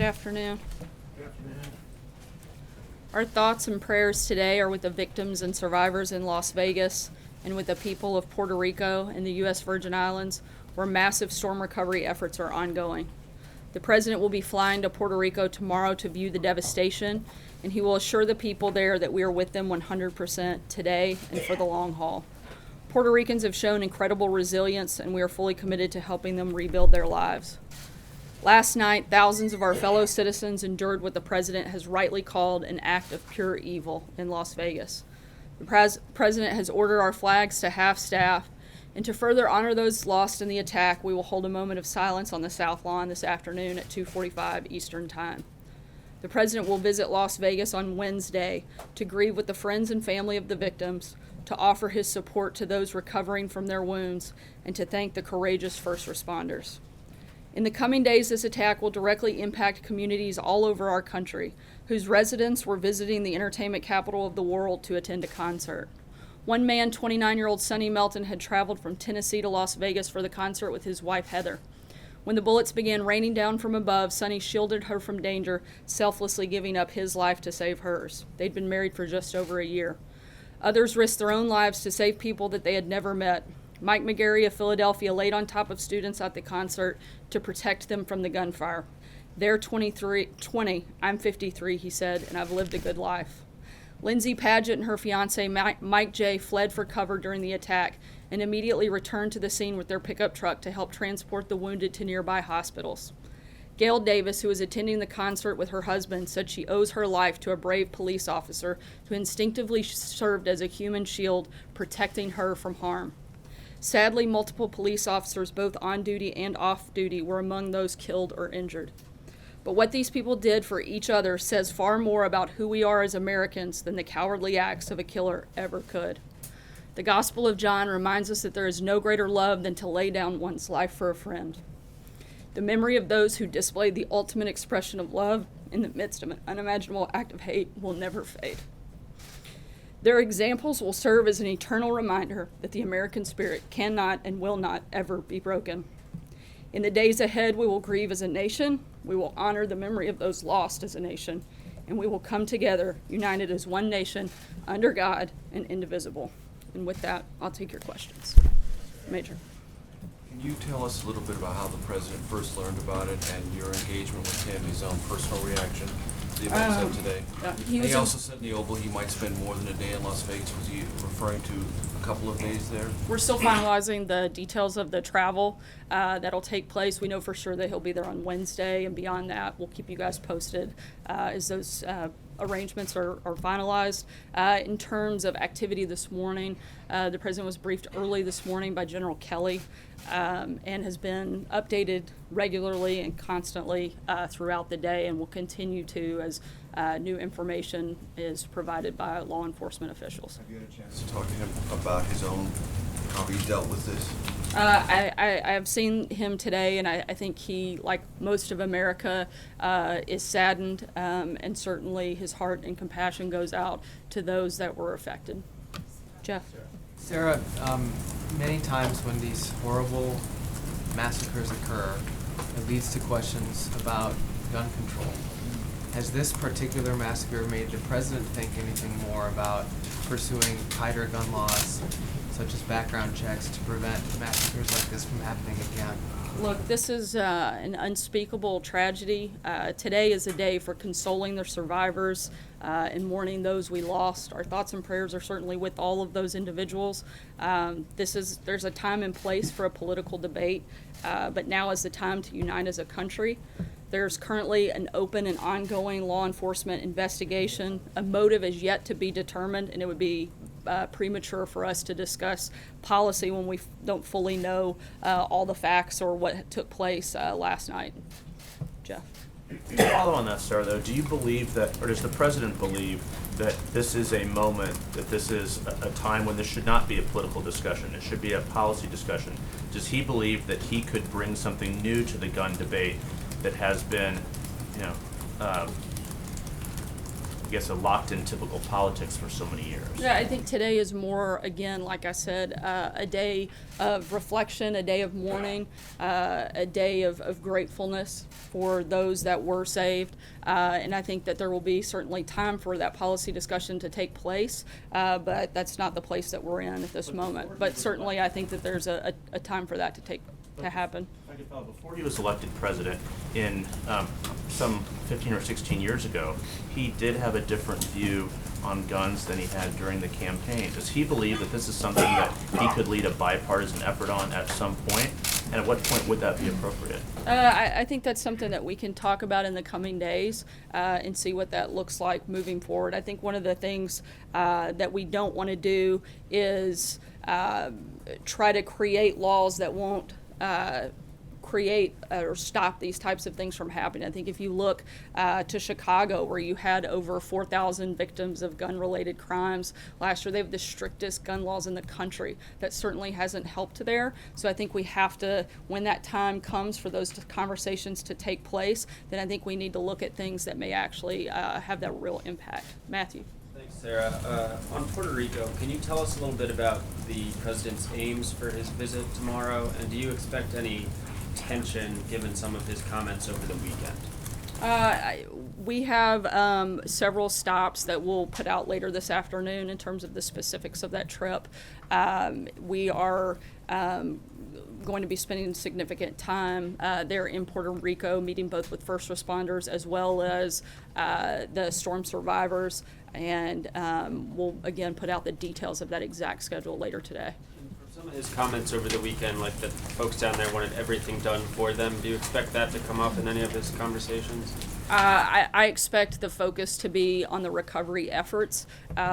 afternoon. Good afternoon. Our thoughts and prayers today are with the victims and survivors in Las Vegas and with the people of Puerto Rico and the U.S. Virgin Islands, where massive storm recovery efforts are ongoing. The President will be flying to Puerto Rico tomorrow to view the devastation, and he will assure the people there that we are with them 100% today and for the long haul. Puerto Ricans have shown incredible resilience, and we are fully committed to helping them rebuild their lives. Last night, thousands of our fellow citizens endured what the President has rightly called an act of pure evil in Las Vegas. The President has ordered our flags to half-staff, and to further honor those lost in the attack, we will hold a moment of silence on the South Lawn this afternoon at 2:45 Eastern Time. The President will visit Las Vegas on Wednesday to grieve with the friends and family of the victims, to offer his support to those recovering from their wounds, and to thank the courageous first responders. In the coming days, this attack will directly impact communities all over our country, whose residents were visiting the entertainment capital of the world to attend a concert. One man, 29-year-old Sonny Melton, had traveled from Tennessee to Las Vegas for the concert with his wife, Heather. When the bullets began raining down from above, Sonny shielded her from danger, selflessly giving up his life to save hers. They'd been married for just over a year. Others risked their own lives to save people that they had never met. Mike McGarry of Philadelphia laid on top of students at the concert to protect them from the gunfire. They're 20, I'm 53, he said, and I've lived a good life. Lindsay Padgett and her fiance, Mike J., fled for cover during the attack and immediately returned to the scene with their pickup truck to help transport the wounded to nearby hospitals. Gail Davis, who was attending the concert with her husband, said she owes her life to a brave police officer who instinctively served as a human shield, protecting her from harm. Sadly, multiple police officers, both on duty and off duty, were among those killed or injured. But what these people did for each other says far more about who we are as Americans than the cowardly acts of a killer ever could. The Gospel of John reminds us that there is no greater love than to lay down one's life for a friend. The memory of those who displayed the ultimate expression of love in the midst of an unimaginable act of hate will never fade. Their examples will serve as an eternal reminder that the American spirit cannot and will not ever be broken. In the days ahead, we will grieve as a nation, we will honor the memory of those lost as a nation, and we will come together, united as one nation, under God and indivisible. And with that, I'll take your questions. Major. Can you tell us a little bit about how the President first learned about it and your engagement with him, his own personal reaction to the events of today? He also said in the Oval he might spend more than a day in Las Vegas. Was he referring to a couple of days there? We're still finalizing the details of the travel that'll take place. We know for sure that he'll be there on Wednesday, and beyond that, we'll keep you guys posted as those arrangements are finalized. In terms of activity this morning, the President was briefed early this morning by General Kelly and has been updated regularly and constantly throughout the day, and will continue to as new information is provided by law enforcement officials. Have you had a chance to talk to him about his own, how he dealt with this? I have seen him today, and I think he, like most of America, is saddened, and certainly his heart and compassion goes out to those that were affected. Jeff? Sarah, many times when these horrible massacres occur, it leads to questions about gun control. Has this particular massacre made the President think anything more about pursuing tighter gun laws, such as background checks, to prevent massacres like this from happening again? Look, this is an unspeakable tragedy. Today is a day for consoling the survivors and mourning those we lost. Our thoughts and prayers are certainly with all of those individuals. There's a time and place for a political debate, but now is the time to unite as a country. There's currently an open and ongoing law enforcement investigation. A motive is yet to be determined, and it would be premature for us to discuss policy when we don't fully know all the facts or what took place last night. Jeff? To follow on that, Sarah, though, do you believe that, or does the President believe that this is a moment, that this is a time when this should not be a political discussion, it should be a policy discussion? Does he believe that he could bring something new to the gun debate that has been, I guess, locked in typical politics for so many years. Yeah, I think today is more, again, like I said, a day of reflection, a day of mourning, a day of gratefulness for those that were saved. And I think that there will be certainly time for that policy discussion to take place, but that's not the place that we're in at this moment. But certainly I think that there's a time for that to happen. If I could follow, before he was elected president in some 15 or 16 years ago, he did have a different view on guns than he had during the campaign. Does he believe that this is something that he could lead a bipartisan effort on at some point? And at what point would that be appropriate? I think that's something that we can talk about in the coming days and see what that looks like moving forward. I think one of the things that we don't want to do is try to create laws that won't create or stop these types of things from happening. I think if you look to Chicago, where you had over 4,000 victims of gun-related crimes last year, they have the strictest gun laws in the country. That certainly hasn't helped there. So I think we have to, when that time comes for those conversations to take place, then I think we need to look at things that may actually have that real impact. Matthew. Thanks, Sarah. On Puerto Rico, can you tell us a little bit about the president's aims for his visit tomorrow, and do you expect any tension given some of his comments over the weekend? We have several stops that we'll put out later this afternoon in terms of the specifics of that trip. We are going to be spending significant time there in Puerto Rico, meeting both with first responders as well as the storm survivors, and we'll again put out the details of that exact schedule later today. Some of his comments over the weekend, like that folks down there wanted everything done for them, do you expect that to come up in any of his conversations? I expect the focus to be on the recovery efforts,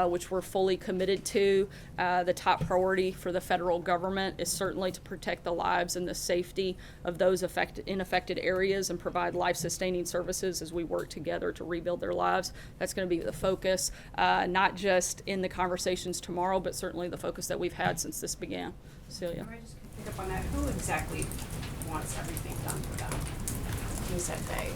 which we're fully committed to. The top priority for the federal government is certainly to protect the lives and the safety of those in affected areas and provide life-sustaining services as we work together to rebuild their lives. That's going to be the focus, not just in the conversations tomorrow, but certainly the focus that we've had since this began. Celia. I just pick up on that. Who exactly wants everything done for them? Who said they?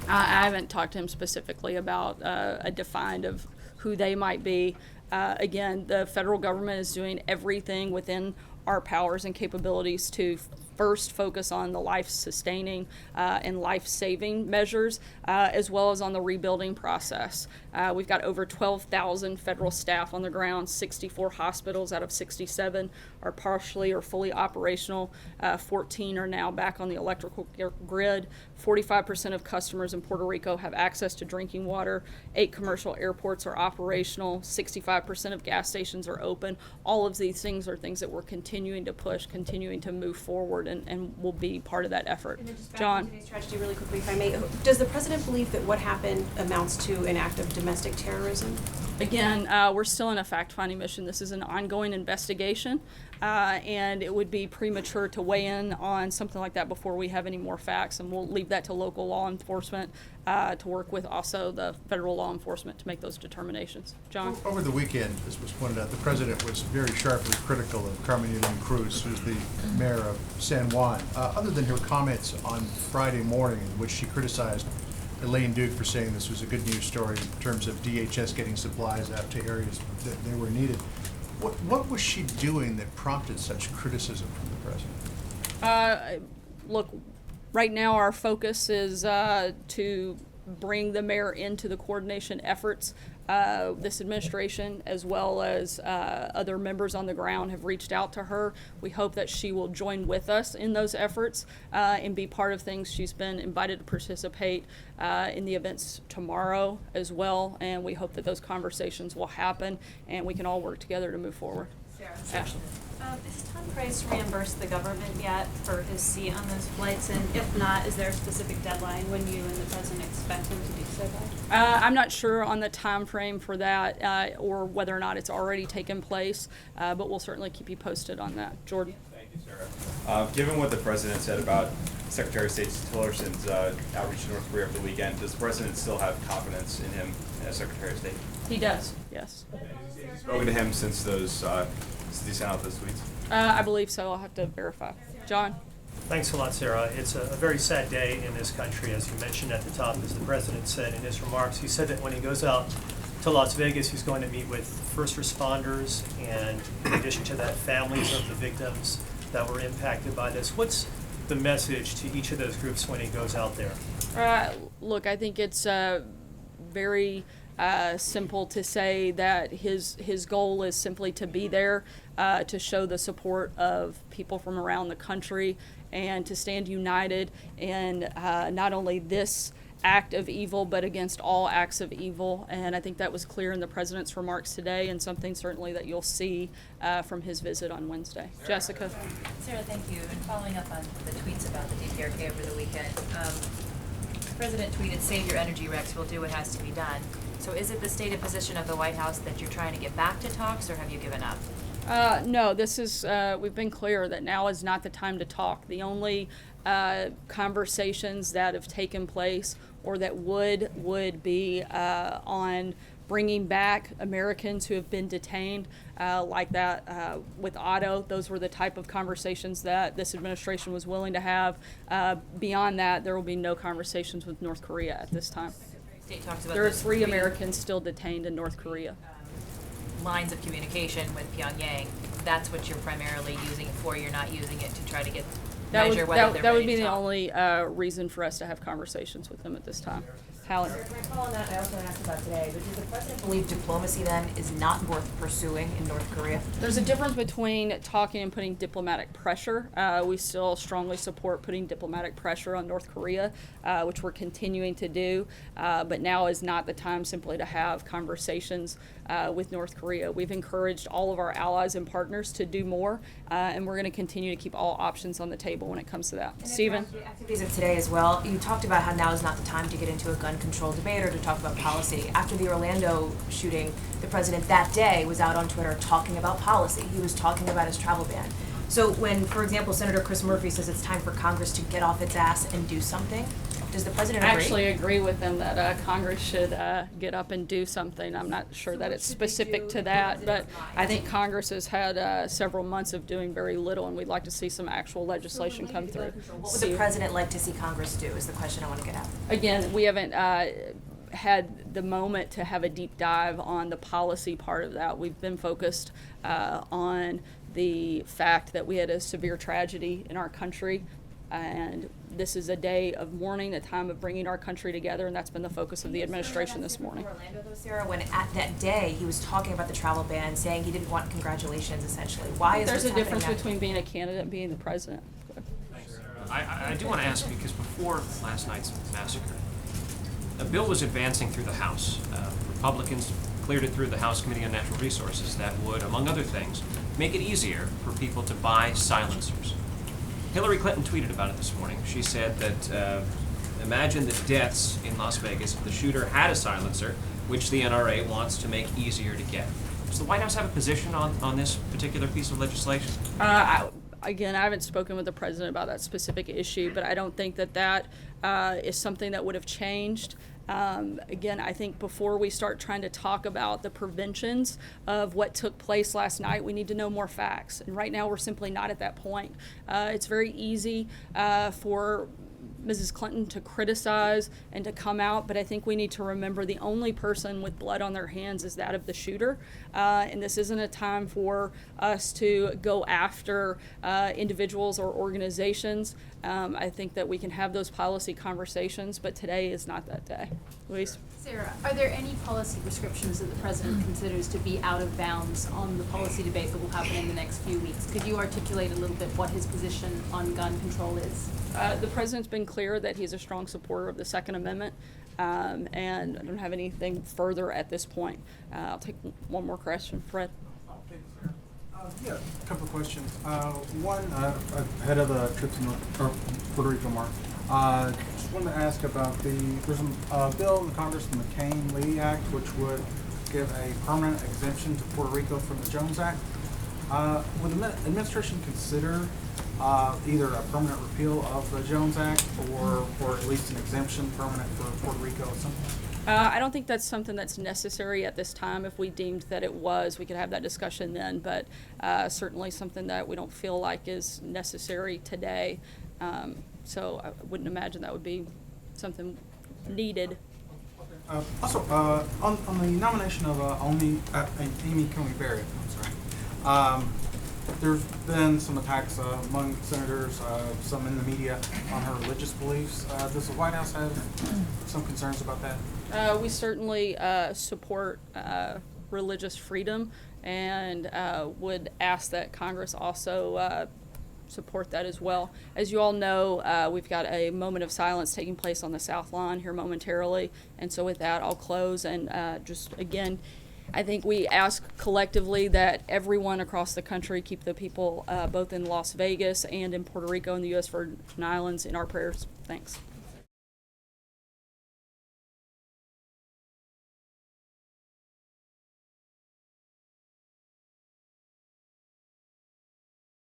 I haven't talked to him specifically about a defined of who they might be. Again, the federal government is doing everything within our powers and capabilities to first focus on the life-sustaining and life-saving measures, as well as on the rebuilding process. We've got over 12,000 federal staff on the ground. 64 hospitals out of 67 are partially or fully operational. 14 are now back on the electrical grid. 45% of customers in Puerto Rico have access to drinking water. 8 commercial airports are operational. 65% of gas stations are open. All of these things are things that we're continuing to push, continuing to move forward, and will be part of that effort. And then just back John. to today's tragedy really quickly, if I may. Does the president believe that what happened amounts to an act of domestic terrorism? Again, we're still in a fact-finding mission. This is an ongoing investigation, and it would be premature to weigh in on something like that before we have any more facts, and we'll leave that to local law enforcement to work with also the federal law enforcement to make those determinations. John? Over the weekend, as was pointed out, the president was very sharply critical of Carmen Yulín Cruz, who's the mayor of San Juan. Other than her comments on Friday morning, in which she criticized Elaine Duke for saying this was a good news story in terms of DHS getting supplies out to areas that they were needed, what was she doing that prompted such criticism from the president? Look, right now our focus is to bring the mayor into the coordination efforts. This administration, as well as other members on the ground, have reached out to her. We hope that she will join with us in those efforts and be part of things. She's been invited to participate in the events tomorrow as well, and we hope that those conversations will happen and we can all work together to move forward. Sarah. Ashley. Has Tom Price reimbursed the government yet for his seat on those flights? And if not, is there a specific deadline when you and the president expect him to do so by? I'm not sure on the time frame for that or whether or not it's already taken place, but we'll certainly keep you posted on that. Jordan. Thank you, Sarah. Given what the president said about Secretary of State Tillerson's outreach to North Korea over the weekend, does the president still have confidence in him as Secretary of State? He does, yes. Have you spoken to him since he sent out those tweets? I believe so. I'll have to verify. John? Thanks a lot, Sarah. It's a very sad day in this country, as you mentioned at the top, as the president said in his remarks. He said that when he goes out to Las Vegas, he's going to meet with first responders and, in addition to that, families of the victims that were impacted by this. What's the message to each of those groups when he goes out there? Look, I think it's very simple to say that his goal is simply to be there to show the support of people from around the country and to stand united in not only this act of evil, but against all acts of evil. And I think that was clear in the president's remarks today, and something certainly that you'll see from his visit on Wednesday. Jessica. Sarah, thank you. And following up on the tweets about the DPRK over the weekend, the president tweeted, "Save your energy, Rex. We'll do what has to be done." So is it the stated position of the White House that you're trying to get back to talks, or have you given up? No, this is, we've been clear that now is not the time to talk. The only conversations that have taken place or that would be on bringing back Americans who have been detained, like that with Otto. Those were the type of conversations that this administration was willing to have. Beyond that, there will be no conversations with North Korea at this time. State talks about There are those 3 Americans still detained in North Korea. lines of communication with Pyongyang. That's what you're primarily using it for. You're not using it to try to get measure whether they're that would ready be to the talk. only reason for us to have conversations with them at this time. Helen. Can I follow on that? I also want to ask about today, but does the president believe diplomacy then is not worth pursuing in North Korea? There's a difference between talking and putting diplomatic pressure. We still strongly support putting diplomatic pressure on North Korea, which we're continuing to do. But now is not the time simply to have conversations with North Korea. We've encouraged all of our allies and partners to do more, and we're going to continue to keep all options on the table when it comes to that. Stephen? The activities of today as well, you talked about how now is not the time to get into a gun control debate or to talk about policy. After the Orlando shooting, the president that day was out on Twitter talking about policy. He was talking about his travel ban. So when, for example, Senator Chris Murphy says it's time for Congress to get off its ass and do something, does the president agree? I actually agree with them that Congress should get up and do something. I'm not sure that it's specific to that, but I think Congress has had several months of doing very little, and we'd like to see some actual legislation come through. What would the president like to see Congress do is the question I want to get at. Again, we haven't had the moment to have a deep dive on the policy part of that. We've been focused on the fact that we had a severe tragedy in our country, and this is a day of mourning, a time of bringing our country together, and that's been the focus of the administration this morning. Orlando, though, Sarah, when at that day he was talking about the travel ban, saying he didn't want congratulations, essentially. Why is There's this a difference happening now? between being a candidate and being the president. I do want to ask, because before last night's massacre, a bill was advancing through the House. Republicans cleared it through the House Committee on Natural Resources that would, among other things, make it easier for people to buy silencers. Hillary Clinton tweeted about it this morning. She said that imagine the deaths in Las Vegas if the shooter had a silencer, which the NRA wants to make easier to get. Does the White House have a position on this particular piece of legislation? Again, I haven't spoken with the president about that specific issue, but I don't think that is something that would have changed. Again, I think before we start trying to talk about the preventions of what took place last night, we need to know more facts. And right now, we're simply not at that point. It's very easy for Mrs. Clinton to criticize and to come out, but I think we need to remember the only person with blood on their hands is that of the shooter. And this isn't a time for us to go after individuals or organizations. I think that we can have those policy conversations, but today is not that day. Louise? Sarah, are there any policy prescriptions that the president considers to be out of bounds on the policy debate that will happen in the next few weeks? Could you articulate a little bit what his position on gun control is? The president's been clear that he's a strong supporter of the Second Amendment, and I don't have anything further at this point. I'll take one more question. Fred? Yeah, a couple of questions. One, ahead of the trip to Puerto Rico, Mark. Just wanted to ask about there's a bill in the Congress, the McCain-Lee Act, which would give a permanent exemption to Puerto Rico from the Jones Act. Would the administration consider either a permanent repeal of the Jones Act or at least an exemption permanent for Puerto Rico at some point? I don't think that's something that's necessary at this time. If we deemed that it was, we could have that discussion then, but certainly something that we don't feel like is necessary today. So I wouldn't imagine that would be something needed. Also, on the nomination of Amy Coney Barrett, I'm sorry. There's been some attacks among senators, some in the media, on her religious beliefs. Does the White House have some concerns about that? We certainly support religious freedom and would ask that Congress also support that as well. As you all know, we've got a moment of silence taking place on the South Lawn here momentarily, and so with that, I'll close and just again, I think we ask collectively that everyone across the country keep the people both in Las Vegas and in Puerto Rico and the U.S. Virgin Islands in our prayers. Thanks.